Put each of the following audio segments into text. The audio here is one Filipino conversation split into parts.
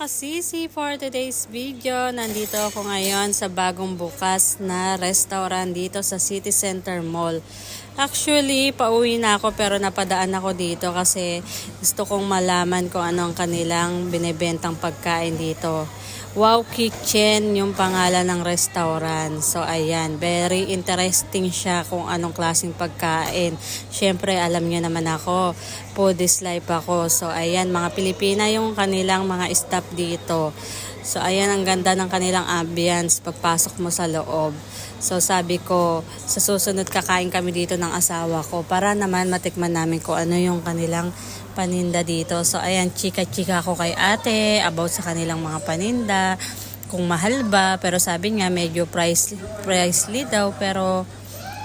kasisi, for today's video, nandito ako ngayon sa bagong bukas na restaurant dito sa City Center Mall. Actually, pauwi na ako pero napadaan ako dito kasi gusto kong malaman kung ano ang kanilang binebentang pagkain dito. Wow Kitchen yung pangalan ng restaurant. So ayan, very interesting siya kung anong klaseng pagkain. Syempre alam niyo naman ako, foodies life ako. So ayan, mga Pilipina yung kanilang mga staff dito. So ayan, ang ganda ng kanilang ambience pagpasok mo sa loob. So sabi ko, sa susunod kakain kami dito ng asawa ko para naman matikman namin kung ano yung kanilang paninda dito. So ayan, chika-chika ako kay ate about sa kanilang mga paninda, kung mahal ba, pero sabi niya medyo pricely daw, pero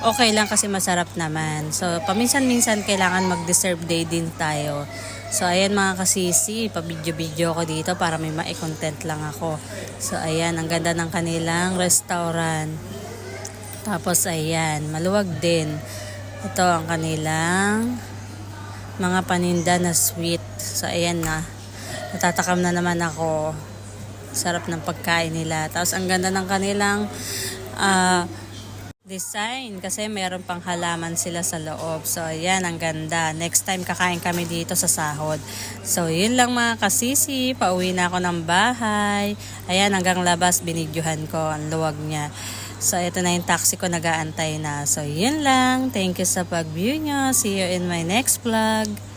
okay lang kasi masarap naman. So paminsan-minsan kailangan mag-deserve day din tayo. So ayan mga kasisi, pa-video-video ko dito para may ma-content lang ako. So ayan, ang ganda ng kanilang restaurant. Tapos ayan, maluwag din. Ito ang kanilang mga paninda na sweet. So ayan na, natatakam na naman ako. Sarap ng pagkain nila. Tapos ang ganda ng kanilang design kasi meron pang halaman sila sa loob. So ayan, ang ganda. Next time kakain kami dito sa sahod. So yun lang mga kasisi, pauwi na ako ng bahay. Ayan, hanggang labas binidyohan ko ang luwag niya. So ito na yung taxi ko, nag-aantay na. So yun lang. Thank you sa pag-view nyo. See you in my next vlog.